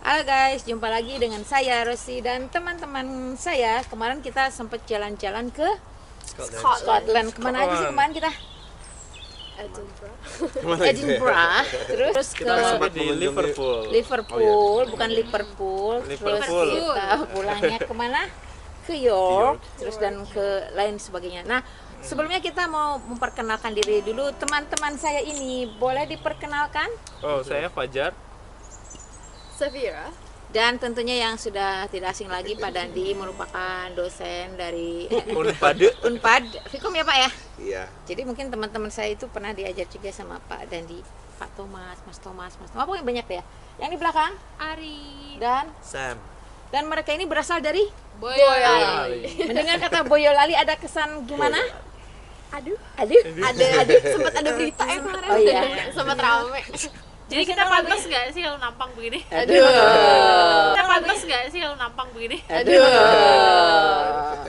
Halo guys, jumpa lagi dengan saya Rosi dan teman-teman saya. Kemarin kita sempat jalan-jalan ke Scotland. Kemana aja sih kemarin kita? Edinburgh. Terus ke di Liverpool. Bukan Liverpool. Terus kita pulangnya kemana? Ke York. Terus dan ke lain sebagainya. Nah, sebelumnya kita mau memperkenalkan diri dulu. Teman-teman saya ini boleh diperkenalkan? Oh, saya Fajar. Safira. Dan tentunya yang sudah tidak asing lagi, Pak Dandi merupakan dosen dari Unpad. Fikom ya Pak ya? Iya. Jadi mungkin teman-teman saya itu pernah diajar juga sama Pak Dandi, Pak Thomas, Mas Thomas, pokoknya banyak ya. Yang di belakang Ari. dan Sam. dan mereka ini berasal dari Boyolali. mendengar kata Boyolali ada kesan gimana? Aduh. Ada Sempat ada berita kemarin. Oh iya. Sempat rame. Jadi kita pantas nggak sih kalau nampang begini? Aduh. Kita pantas nggak sih kalau nampang begini? Aduh.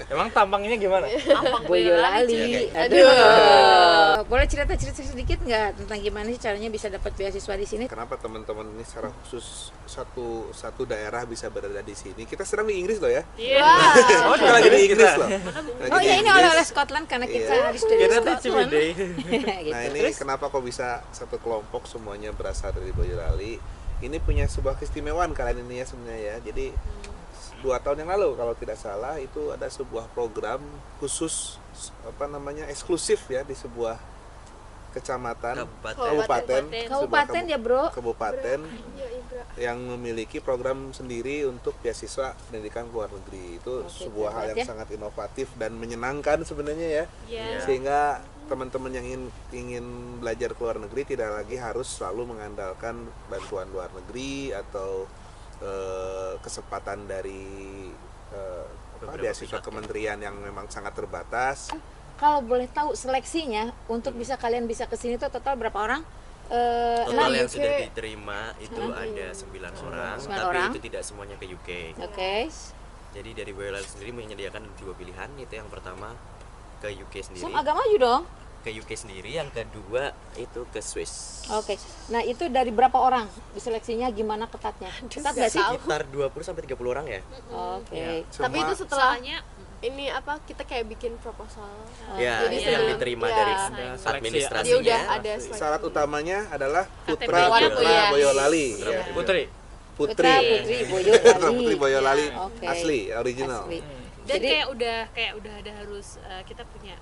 Emang tampangnya gimana? Nampang Boyolali. Aduh. Boleh cerita-cerita sedikit nggak tentang gimana sih caranya bisa dapat beasiswa di sini? Kenapa teman-teman ini secara khusus satu daerah bisa berada di sini? Kita sedang di Inggris loh ya. Iya. Oh, kita lagi di Inggris loh. Oh ya, ini oleh Scotland karena kita di studi Kita tuh Scotland. Ciwidey. Gitu. Nah ini Terus kenapa kok bisa satu kelompok semuanya berasal dari Boyolali? Ini punya sebuah keistimewaan kalian ini ya sebenarnya ya. Jadi 2 tahun yang lalu kalau tidak salah itu ada sebuah program khusus eksklusif ya di sebuah kecamatan kabupaten ya bro. kabupaten yang memiliki program sendiri untuk beasiswa pendidikan ke luar negeri. Itu Oke, sebuah hal keren yang ya. sangat inovatif dan menyenangkan sebenarnya ya. Iya. Sehingga teman-teman yang ingin belajar ke luar negeri tidak lagi harus selalu mengandalkan bantuan luar negeri atau kesempatan dari beasiswa kementerian yang memang sangat terbatas. Kalau boleh tahu seleksinya untuk kalian bisa ke sini tuh total berapa orang? Total yang UK. sudah diterima itu ada 9 orang, 9 tapi orang. itu tidak semuanya ke UK. Oke. Jadi dari Boyolali sendiri menyediakan 2 pilihan, itu yang pertama ke UK sendiri, Som agak maju dong. ke UK sendiri, yang kedua itu ke Swiss. Oke. Nah, itu dari berapa orang? Diseleksinya gimana ketatnya? Ketat nggak sih? Sekitar 20 sampai 30 orang ya. Oke. Tapi itu setelah Soalnya ini kita kayak bikin proposal. Ya, Jadi itu yang sebelum- diterima ya. dari seleksi. administrasinya. Dia udah ada Syarat utamanya adalah KTP putra ya. Boyolali. Ya. Putri. Putra Putri Boyolali. Putri Boyolali Oke. asli, original. Asli. dan Jadi kayak udah ada harus kita punya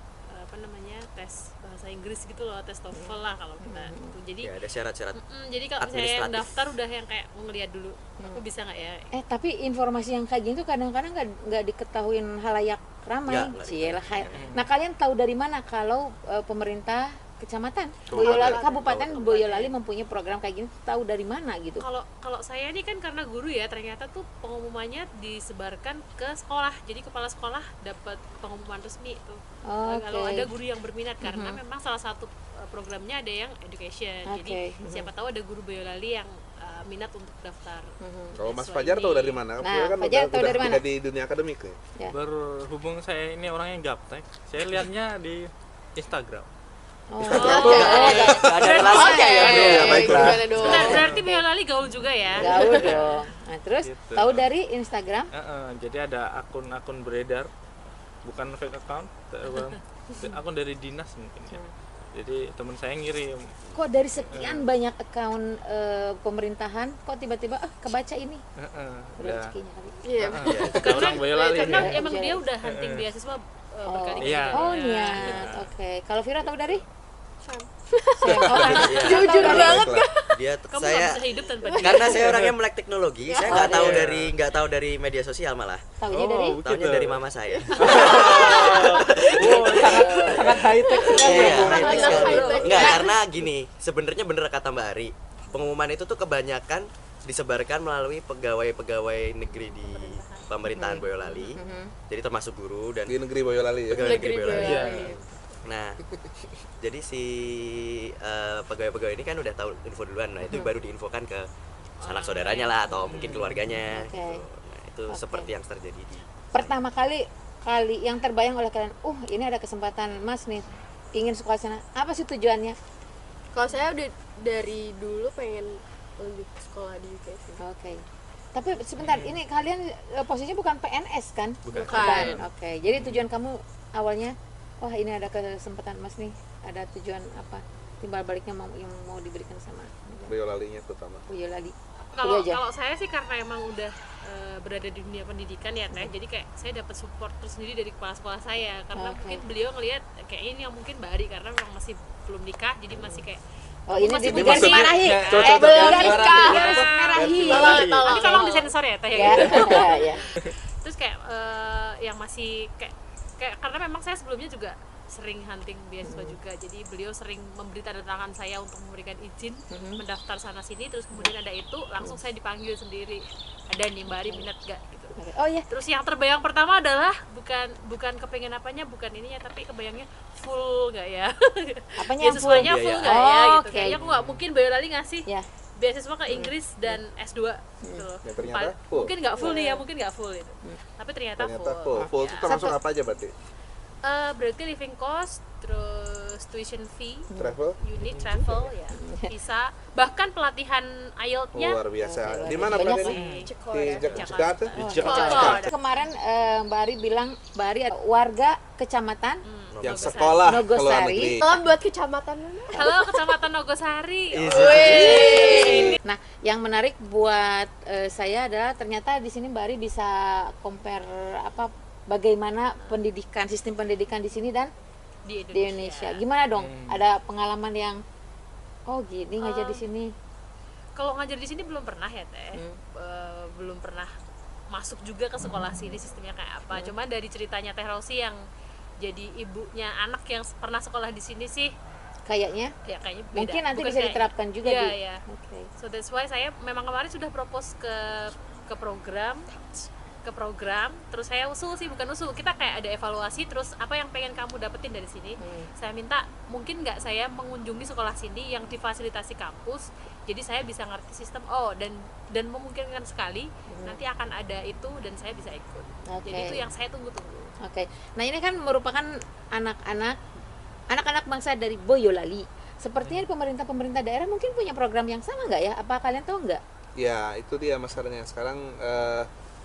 tes bahasa Inggris gitu loh, tes TOEFL lah kalau kita gitu. Jadi Ya, ada syarat-syarat. jadi kalau misalnya yang administratif. daftar udah yang kayak mau ngeliat dulu aku bisa nggak ya. tapi informasi yang kayak gini tuh kadang-kadang nggak diketahuin halayak ramai. Nggak Cielah. Nah, kalian tahu dari mana kalau pemerintah kecamatan Boyolali, Kabupaten Boyolali mempunyai program kayak gini? Tahu dari mana gitu? Kalau saya ini kan karena guru ya, ternyata tuh pengumumannya disebarkan ke sekolah, jadi kepala sekolah dapat pengumuman resmi tuh. Kalau ada guru yang berminat, karena memang salah satu programnya ada yang education, jadi siapa tahu ada guru Boyolali yang minat untuk daftar. Kalau Mas siswa Fajar ini. tahu dari mana? Nah, Dia kan Fajar tahu dari mana? udah di dunia akademik nih. Ya. Berhubung saya ini orangnya gaptek, saya lihatnya di Instagram. Oh, Nggak ada relasinya ya. Ya, baiklah. Gimana dong? Berarti Boyolali gaul juga ya. gaul dong. Nah, terus Gitu. tahu dari Instagram? Jadi ada akun-akun beredar, bukan fake account, akun dari dinas mungkin ya. Jadi teman saya ngirim. Kok dari sekian banyak account pemerintahan, kok tiba-tiba kebaca ini? Udah. Rezekinya kali. Iya. Kita orang Boyolali. Karena emang dia udah hunting beasiswa berkali-kali. Iya. Oh, niat. Oke. Kalau Vira tahu dari? Sam. Jujur banget. Dia Kamu nggak saya bisa hidup tanpa dia. karena saya orangnya melek teknologi, saya nggak tahu iya. nggak tahu dari media sosial malah. Tahunya dari? Tahunya dari mama saya. Oh, sangat high tech sekali. Iya, Bu. high-tech sekali. High-tech. Enggak, karena gini, sebenarnya bener kata Mbak Ari. Pengumuman itu tuh kebanyakan disebarkan melalui pegawai-pegawai negeri di pemerintahan Boyolali. Jadi termasuk guru dan Di negeri Boyolali ya. pegawai negeri Negeri Boyolali. Boyolali. Nah, jadi si pegawai-pegawai ini kan udah tahu info duluan. Nah, itu baru diinfokan ke sanak saudaranya lah atau mungkin keluarganya. Oke. Gitu. Nah, itu Oke. seperti yang terjadi di Pertama kali yang terbayang oleh kalian, ini ada kesempatan Mas nih ingin sekolah sana. Apa sih tujuannya? Kalau saya udah dari dulu pengen lanjut sekolah di UK sih. Oke. Tapi sebentar, ini kalian posisinya bukan PNS kan? Bukan. Oke. Jadi tujuan kamu awalnya, wah ini ada kesempatan Mas nih, ada tujuan apa? Timbal baliknya yang mau diberikan sama Boyolalinya terutama. Boyolali. Kalau saya sih karena emang udah berada di dunia pendidikan ya Teh, jadi kayak saya dapat support tersendiri dari kepala sekolah saya, karena mungkin beliau ngelihat kayak ini yang mungkin Mbak Ari karena memang masih belum nikah, jadi masih kayak ini masih di muda nih. marahi. Belum Marahi. Tapi tolong disensor ya Teh Ya. gitu. Ya. Terus kayak yang masih kayak karena memang saya sebelumnya juga sering hunting beasiswa juga, jadi beliau sering memberi tanda tangan saya untuk memberikan izin mendaftar sana sini, terus kemudian ada itu langsung saya dipanggil sendiri, ada nih Mbak Ari minat gak gitu. Oh iya. Terus yang terbayang pertama adalah bukan kepengen apanya, bukan ininya, tapi kebayangnya full gak ya? Apanya yang full? Beasiswanya full gak ya gitu. Oke. Kayaknya aku gak mungkin Boyolali ngasih Ya. beasiswa ke Inggris dan S2 gitu loh. Ya, ternyata full. Mungkin nggak full nih ya, mungkin nggak full itu. Tapi ternyata full. Full itu termasuk apa aja berarti? Berarti living cost, terus tuition fee, Travel? unit travel ya, visa, bahkan pelatihan IELTS-nya. Luar biasa. Di Banyak mana pelatihannya? Cekor Di ya. Jakarta? Di Jakarta. Kemarin Mbak Ari bilang Mbak Ari warga kecamatan Yang sekolah ke luar Nogosari. negeri. Salam buat kecamatan mana? Halo Kecamatan Nogosari. Nah, yang menarik buat saya adalah ternyata di sini Mbak Ari bisa compare bagaimana sistem pendidikan di sini dan Di di Indonesia. Gimana dong? Ada pengalaman yang gini ngajar di sini. Kalau ngajar di sini belum pernah ya Teh. Belum pernah masuk juga ke sekolah sini sistemnya kayak apa. Cuman dari ceritanya Teh Rosi yang jadi ibunya anak yang pernah sekolah di sini sih Kayaknya kayaknya beda. mungkin nanti Bukan bisa kayak- diterapkan juga Iya, di. iya. Oke. So that's why saya memang kemarin sudah propose ke program, terus saya usul sih, bukan usul, kita kayak ada evaluasi, terus apa yang pengen kamu dapetin dari sini. Saya minta mungkin nggak saya mengunjungi sekolah sini yang difasilitasi kampus, jadi saya bisa ngerti sistem dan memungkinkan sekali nanti akan ada itu dan saya bisa ikut. Oke. Jadi itu yang saya tunggu-tunggu. Oke. Nah, ini kan merupakan anak-anak bangsa dari Boyolali. Sepertinya pemerintah daerah mungkin punya program yang sama nggak ya? Apa kalian tahu nggak? Ya, itu dia masalahnya. Sekarang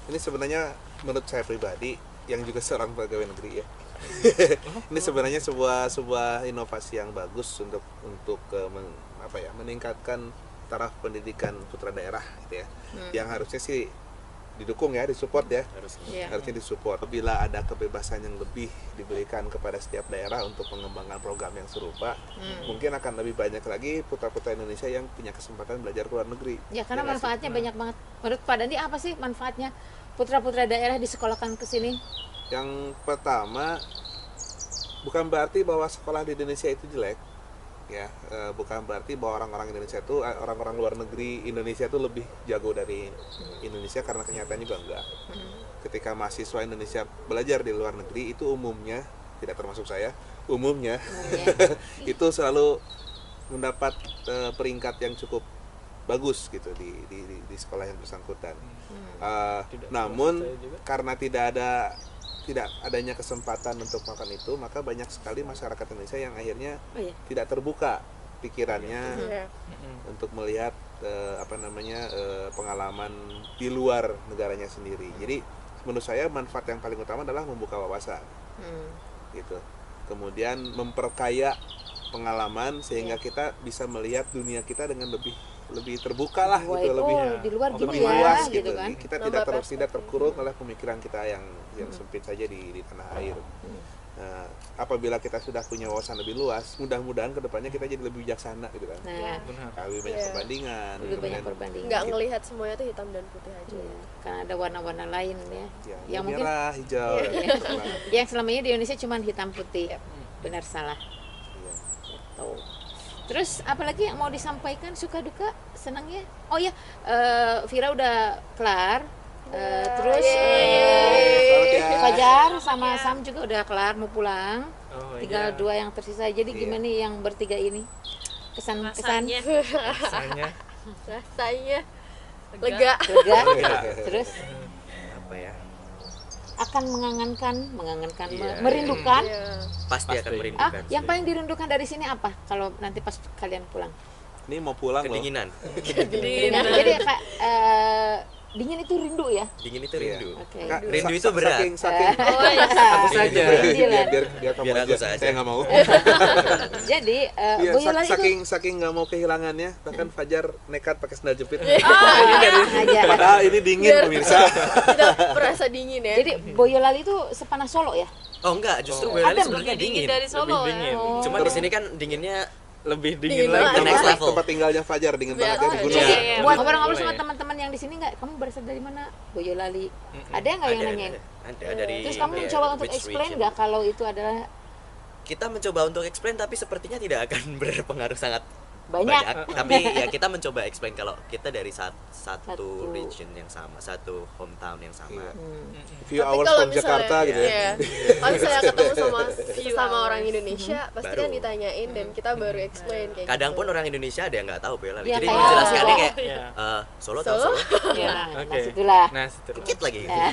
ini sebenarnya menurut saya pribadi yang juga seorang pegawai negeri ya. Ini sebenarnya sebuah inovasi yang bagus untuk meningkatkan taraf pendidikan putra daerah gitu ya. Yang harusnya sih didukung ya, disupport ya. Harusnya disupport. Bila ada kebebasan yang lebih diberikan kepada setiap daerah untuk mengembangkan program yang serupa, mungkin akan lebih banyak lagi putra-putra Indonesia yang punya kesempatan belajar ke luar negeri. Ya, karena nggak sih? manfaatnya banyak banget. Menurut Pak Dandi apa sih manfaatnya putra-putra daerah disekolahkan ke sini? Yang pertama, bukan berarti bahwa sekolah di Indonesia itu jelek, ya. Bukan berarti bahwa orang-orang Indonesia itu, orang-orang luar negeri Indonesia itu lebih jago dari Indonesia, karena kenyataannya juga enggak. Ketika mahasiswa Indonesia belajar di luar negeri, itu umumnya, tidak termasuk saya, umumnya itu selalu mendapat peringkat yang cukup bagus gitu di sekolah yang bersangkutan. Namun karena tidak adanya kesempatan untuk melakukan itu, maka banyak sekali masyarakat Indonesia yang akhirnya tidak terbuka pikirannya untuk melihat pengalaman di luar negaranya sendiri. Jadi menurut saya manfaat yang paling utama adalah membuka wawasan, gitu. Kemudian memperkaya pengalaman sehingga kita bisa melihat dunia kita dengan lebih terbuka lah gitu, di luar gini lebih ya, luas gitu gitu. kan. Kita tidak terkurung oleh pemikiran kita yang sempit saja di tanah air. Nah, apabila kita sudah punya wawasan lebih luas, mudah-mudahan kedepannya kita jadi lebih bijaksana gitu kan. Nah, Lebih banyak perbandingan. lebih banyak kemudian perbandingan. Nggak ngelihat semuanya tuh hitam dan putih aja. Karena ada warna-warna lain ya. Ya, Yang mungkin merah, hijau. yang selama ini di Indonesia cuma hitam putih. Benar salah. Iya. Gitu. Terus apalagi yang mau disampaikan, suka duka senangnya? Oh ya, Vira udah kelar. Terus Selamat ya. Fajar sama Sam juga udah kelar, mau pulang. Oh, Tinggal iya. 2 yang tersisa. Jadi Iya. gimana nih yang bertiga ini? Kesan Rasanya Rasanya Rasanya lega. lega. lega. Terus Apa ya? akan mengangankan, Iya. merindukan. Iya. Pasti akan Pasti. merindukan. Yang paling dirindukan dari sini apa? Kalau nanti pas kalian pulang. Ini mau pulang loh. kedinginan. Jadi kayak dingin itu rindu ya. Dingin itu Iya. rindu. Oke. Kak, Rindu itu berat. Saking Aku saja. Rindilan. biar kamu Biar aku aja. saja. Saya nggak mau. Jadi Iya, Boyolali itu saking nggak mau kehilangannya, bahkan Fajar nekat pakai sandal jepit. aja. Padahal ini dingin Biar- pemirsa. Tidak merasa dingin ya. Jadi Boyolali itu sepanas Solo ya? Oh enggak, justru Boyolali Adem. sebenarnya dingin. dari Solo Lebih dingin. ya. Cuma di sini kan dinginnya Lebih Dingin dingin lagi. banget. next level. Tempat tinggalnya Fajar dingin banget ya di gunung. Iya, Jadi iya, buat iya. ngobrol-ngobrol sama Boleh. teman-teman yang di sini nggak, kamu berasal dari mana? Boyolali. Ada nggak yang nanyain? Ada dari Terus kamu ya, mencoba untuk which explain region. nggak kalau itu adalah Kita mencoba untuk explain tapi sepertinya tidak akan berpengaruh sangat banyak? Tapi ya kita mencoba explain kalau kita dari satu Satu. region yang sama, satu hometown yang sama. Iya. Hmm. Few Tapi hours kalau from misalnya- Jakarta gitu ya. Iya. Kalau misalnya ketemu sama hours. orang Indonesia, pasti Baru. kan ditanyain dan kita baru explain kayak Kadang gitu. pun orang Indonesia ada yang nggak tahu Boyolali. Iya, Jadi kayak menjelaskannya Solo. kayak Iya. Solo tahu Solo? Solo. Ya, Oke. nah situlah. Nah, seterusnya. Dikit lagi. Iya.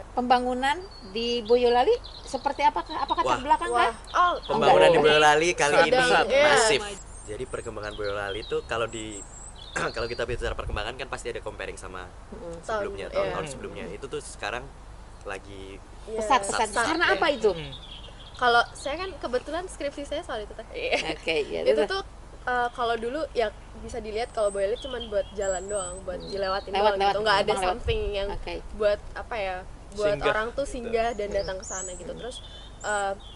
Pembangunan di Boyolali seperti apakah? Apakah Wah. terbelakang Wah, kah? Pembangunan di Enggak. Boyolali kali Sangat ini pesat. Iya. masif. Jadi perkembangan Boyolali itu kalau di kalau kita bicara perkembangan kan pasti ada comparing sama sebelumnya, Tahun, tahun-tahun iya. sebelumnya. Itu tuh sekarang lagi Iya. Pesat. Karena apa itu? Kalau saya kan kebetulan skripsi saya soal itu teh. Oke, ya Itu udah. tuh kalau dulu ya bisa dilihat kalau Boyolali cuma buat jalan doang, buat dilewatin Lewat, doang gitu. Nggak ada gampang lewat. something yang Oke. buat apa ya? Buat Singgah. orang tuh singgah dan datang ke sana gitu. Terus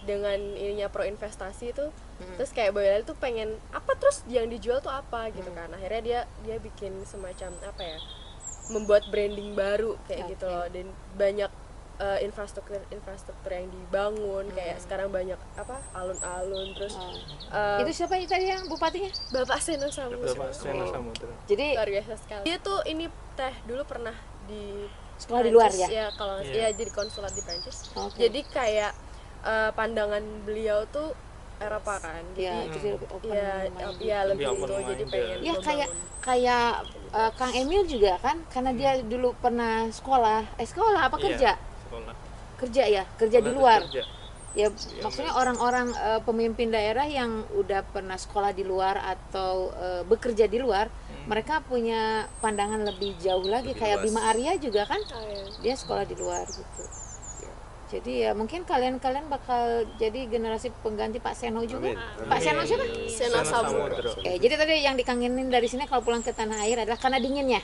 dengan ininya pro investasi itu, terus kayak Boyolali tuh pengen apa, terus yang dijual tuh apa gitu kan. Akhirnya dia bikin semacam apa ya? Membuat branding baru kayak gitu loh, dan banyak infrastruktur yang dibangun, kayak sekarang banyak apa alun-alun, terus Itu siapa itu tadi yang bupatinya? Bapak Seno Samudro Bapak Seno Samudro. Jadi luar biasa sekali. Dia tuh ini teh dulu pernah di sekolah di luar Prancis, ya? kalau Iya. ya jadi konsulat di Prancis. Oke. Jadi kayak pandangan beliau tuh Eropa kan. Ya, Jadi jadi lebih open ya mind. ya lebih Lebih open itu, jadi minded. pengen Ya kayak membangun. Kang Emil juga kan, karena dia dulu pernah sekolah apa Iya, kerja? sekolah. Kerja ya, kerja di Sekolah luar. terus kerja. Ya maksudnya orang-orang pemimpin daerah yang udah pernah sekolah di luar atau bekerja di luar, mereka punya pandangan lebih jauh lagi. Lebih Kayak luas. Bima Arya juga kan, Oh, iya. dia sekolah di luar gitu. Jadi ya mungkin kalian bakal jadi generasi pengganti Pak Seno juga. Amin. Pak Seno siapa? Seno Samudro. Jadi tadi yang dikangenin dari sini kalau pulang ke tanah air adalah karena dinginnya.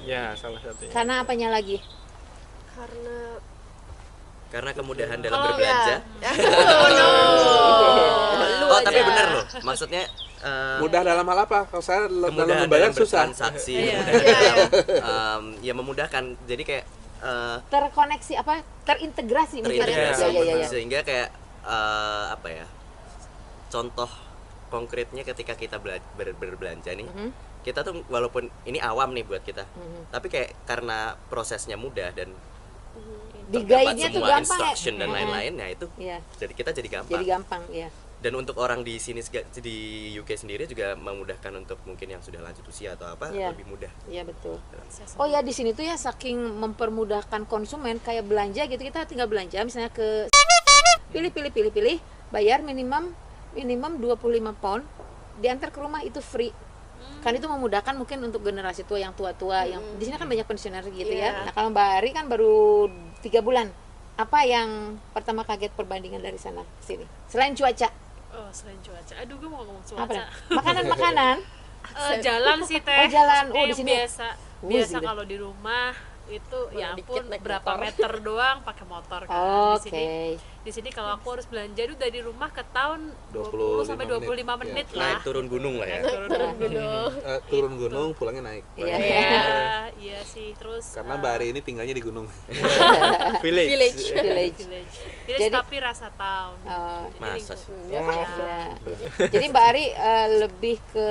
Ya, salah satunya. Karena apanya lagi? karena kemudahan dalam Oh, berbelanja. Lu Oh, tapi aja. bener loh. Maksudnya Mudah dalam hal apa? Kalau saya dalam kemudahan membayar dalam susah. bertransaksi, Iya. kemudahan dalam ya memudahkan. Jadi kayak Terkoneksi apa? Terintegrasi mungkin. terintegrasi Ya, ya, ya. sehingga kayak apa ya? Contoh konkretnya ketika kita berbelanja nih, kita tuh walaupun ini awam nih buat kita, tapi kayak karena prosesnya mudah dan Di terdapat guide-nya tuh semua gampang ya. instruction dan lain-lain, nah itu Iya. jadi kita jadi gampang. Jadi gampang ya. Dan untuk orang di sini di UK sendiri juga memudahkan untuk mungkin yang sudah lanjut usia atau apa Iya. lebih mudah. Iya betul. Oh ya di sini tuh ya saking mempermudahkan konsumen kayak belanja gitu, kita tinggal belanja misalnya ke pilih bayar minimum 25 pound, diantar ke rumah itu free. Kan itu memudahkan mungkin untuk generasi tua yang tua-tua yang di sini kan banyak pensiuner gitu ya. Iya. Nah, kalau Mbak Ari kan baru 3 bulan. Apa yang pertama kaget perbandingan dari sana ke sini? Selain cuaca. Oh, selain cuaca. Aduh, gue mau ngomong Apa? cuaca. Makanan-makanan. Jalan sih teh. Oh, jalan. Oh, Kayak di sini. biasa Gitu. kalau di rumah itu ya dikit ampun naik berapa motor. meter doang pakai motor kan. Oke. Di sini kalau aku harus belanja itu dari rumah ke tahun 25 20 sampai 25 menit lah. Naik turun gunung lah ya. Turun gunung, pulangnya naik. Iya. Iya sih, terus Karena Mbak Ari ini tinggalnya di gunung. Village. Village. Village. village. Jadi- Tapi rasa town. Oh, Masa sih? ya. Jadi Mbak Ari lebih ke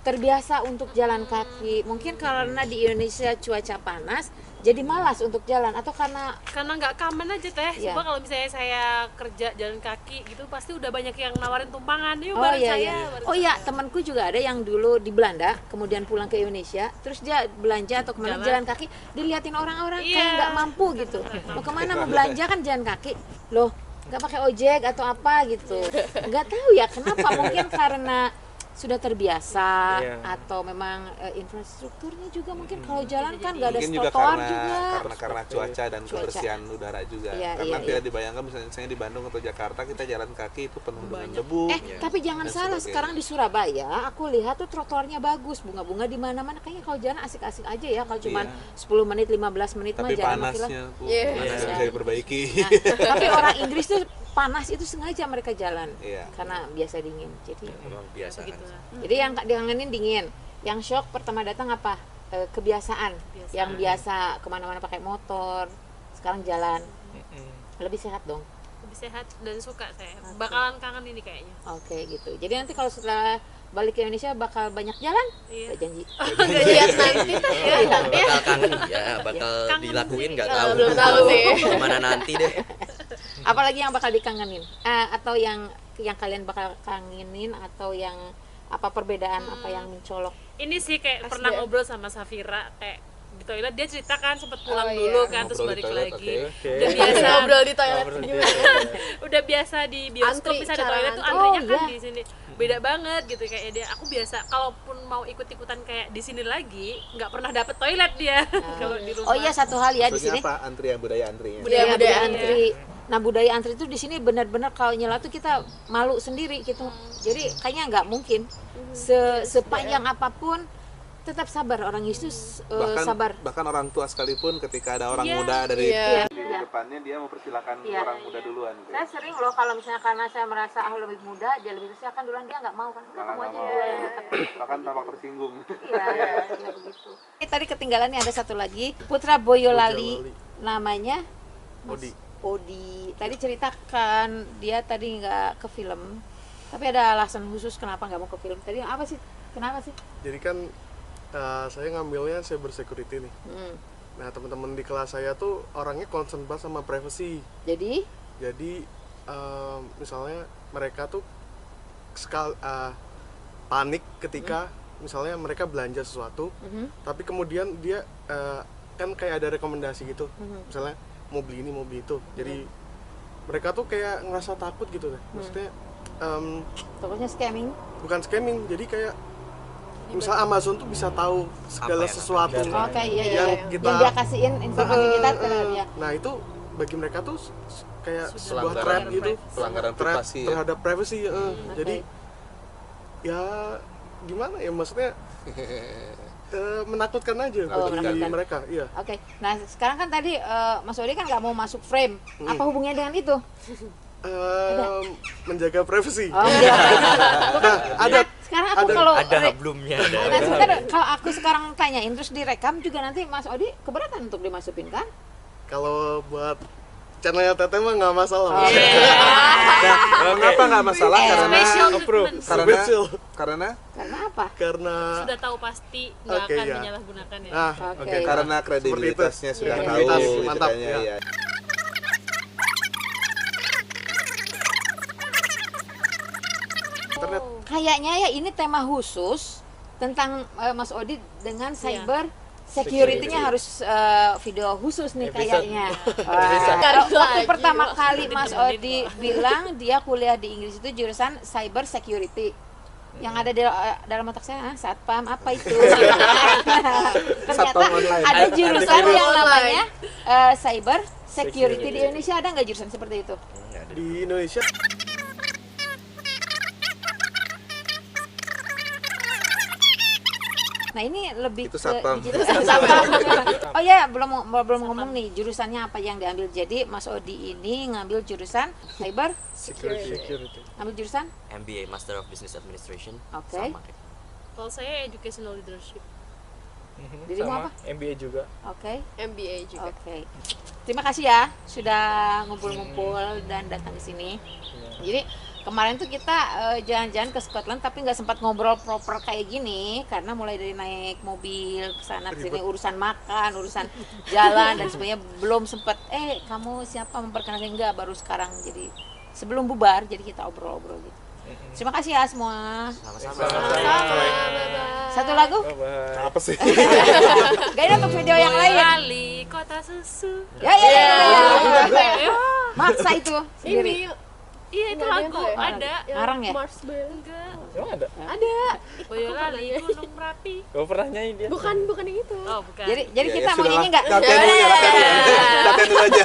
terbiasa untuk jalan kaki. Mungkin karena di Indonesia cuaca panas, jadi malas untuk jalan atau karena Karena nggak common aja teh. Iya. Coba kalau misalnya saya kerja jalan kaki gitu pasti udah banyak yang nawarin tumpangan. Yuk oh bareng iya saya. iya. bareng Oh saya. iya, temanku juga ada yang dulu di Belanda, kemudian pulang ke Indonesia, terus dia belanja atau kemana jalan kaki, diliatin orang-orang Iya. kayak nggak mampu gitu. Mau kemana mau belanja kan jalan kaki, loh nggak pakai ojek atau apa gitu. Nggak tahu ya kenapa, mungkin karena sudah terbiasa Iya. atau memang infrastrukturnya juga mungkin kalau jalan kan nggak ada Mungkin juga trotoar karena juga. karena cuaca dan kebersihan udara juga. Iya, Karena iya, tidak dibayangkan misalnya di Bandung atau Jakarta kita jalan kaki itu penuh dengan debu. Tapi jangan dan salah, sebagainya. sekarang di Surabaya aku lihat tuh trotoarnya bagus, bunga-bunga di mana-mana. Kayaknya kalau jalan asik-asik aja ya, kalau cuma Iya. 10 menit, 15 menit mah Tapi jalan makin panasnya tuh Iya. masih bisa diperbaiki. Nah, tapi orang Inggris tuh panas itu sengaja mereka jalan Iya. karena biasa dingin. Memang biasa kan. gitu lah. Jadi yang dikangenin dingin, yang shock pertama datang apa? Kebiasaan. Yang biasa kemana-mana pakai motor, sekarang jalan lebih sehat dong. Lebih sehat dan suka saya. Bakalan kangen ini kayaknya. Oke gitu. Jadi nanti kalau setelah balik ke Indonesia bakal banyak jalan, Iya. Gak janji. Nggak lihat nanti tuh ya. Bakal kangen ya, bakal Kangen dilakuin sih. nggak tahu. Belum tahu sih. Gimana nanti deh. Apalagi yang bakal dikangenin, atau yang kalian bakal kangenin, atau yang apa perbedaan apa yang mencolok? Ini sih kayak Asli pernah ya. ngobrol sama Safira kayak di toilet dia cerita kan sempat pulang Oh, iya. dulu kan terus Ngobrol di balik toilet, lagi. oke. Udah biasa Ngobrol di toilet Ngobrol di juga. udah biasa di bioskop Antri, bisa ada cara toilet tuh antri. antrinya Oh, kan iya. di sini beda banget gitu kayak dia. Aku biasa kalaupun mau ikut-ikutan kayak di sini lagi nggak pernah dapet toilet dia kalau di rumah. Oh iya, satu hal ya di Maksudnya sini. apa? Antrian, budaya antrinya. Budaya Budaya antri. Nah, budaya antri itu di sini benar-benar kalau nyela tuh kita malu sendiri gitu. Jadi kayaknya nggak mungkin sepanjang apapun tetap sabar, orang Yesus sabar. Bahkan orang tua sekalipun ketika ada orang Iya. muda dari Iya. di depannya dia mempersilahkan Iya. orang muda duluan gitu. Saya sering loh kalau misalnya karena saya merasa lebih muda, dia lebih usia kan duluan, dia nggak mau kan. Udah, kamu aja duluan yang dekat. Bahkan tampak tersinggung. Iya, iya begitu. Tadi ketinggalan nih ada satu lagi, Putra Boyolali namanya Odi. Odi. Tadi ceritakan dia tadi nggak ke film, tapi ada alasan khusus kenapa nggak mau ke film. Tadi apa sih? Kenapa sih? Jadi kan saya ngambilnya cyber security nih. Nah, teman-teman di kelas saya tuh orangnya concern banget sama privacy. Jadi Jadi misalnya mereka tuh panik ketika misalnya mereka belanja sesuatu, tapi kemudian dia kan kayak ada rekomendasi gitu. Misalnya mau beli ini, mau beli itu. Jadi mereka tuh kayak ngerasa takut gitu deh. Maksudnya takutnya scamming. bukan scamming, jadi kayak misal Amazon tuh bisa tahu segala yang sesuatu Oke, iya, iya. yang Yang kita dia kasihin informasi kita ke dia. Nah, itu bagi mereka tuh kayak sebuah Pelanggaran threat gitu, pelanggaran threat privasi ya. terhadap privacy. Jadi ya gimana ya, maksudnya menakutkan aja Oh, bagi menakutkan. mereka. Iya. Oke, nah sekarang kan tadi Mas Odi kan nggak mau masuk frame. Apa hubungannya dengan itu? Menjaga privacy. Oh, iya. Nah, ada Sekarang aku kalau Ada hablumnya ada. Nah, sebentar, kalau aku sekarang tanyain terus direkam juga nanti Mas Odi keberatan untuk dimasukin kan? kalau buat channelnya Teteh mah nggak masalah. Mengapa nggak masalah? Karena Special approve. treatment. karena Karena apa? Karena Sudah tahu pasti nggak Oke, akan ya. menyalahgunakan ya. nah, Oke. karena kredibilitasnya sudah Iya, tahu kredibilitas, gitu mantap, katanya, ya. ya. internet Kayaknya ya ini tema khusus tentang Mas Odi dengan cyber security-nya harus video khusus nih kayaknya. Waktu pertama kali Mas Odi bilang dia kuliah di Inggris itu jurusan cyber security. Yang ada di dalam otak saya, satpam apa itu? Ternyata Satpam online. ada jurusan Antivirus. yang namanya cyber security. Di Indonesia ada nggak jurusan seperti itu? di Indonesia Nah ini lebih Itu ke satpam. digital. Satpam. Oh ya, belum ngomong nih jurusannya apa yang diambil. Jadi Mas Odi ini ngambil jurusan cyber, security. ngambil jurusan. MBA Master of Business Administration. Oke. Sama kayak Kalau saya educational leadership. Dirimu Sama apa? MBA juga. Oke. MBA juga. Oke. Terima kasih ya sudah ngumpul-ngumpul dan datang ke sini. Jadi kemarin tuh kita jalan-jalan ke Scotland tapi nggak sempat ngobrol proper kayak gini karena mulai dari naik mobil ke sana ke sini urusan makan, urusan jalan dan sebagainya belum sempat kamu siapa memperkenalkan, enggak, baru sekarang. Jadi sebelum bubar jadi kita obrol-obrol gitu. Terima kasih ya semua. sama-sama. Satu lagu? Bye-bye. Apa sih? Gak ada untuk video yang lain. Bali, kota susu. Ya. Maksa itu sendiri. Ini Iya itu Nggak ada yang lagu tahu ya? ada. Yang Ngarang ya? Mars Bell. Enggak. Emang ada? Ada. Boyolali Gunung Merapi. Kau pernah nyanyi dia? Bukan yang itu. Oh bukan. Jadi Ya, kita ya, mau sudahlah. nyanyi nggak? Latihan dulu ya, latihan dulu aja.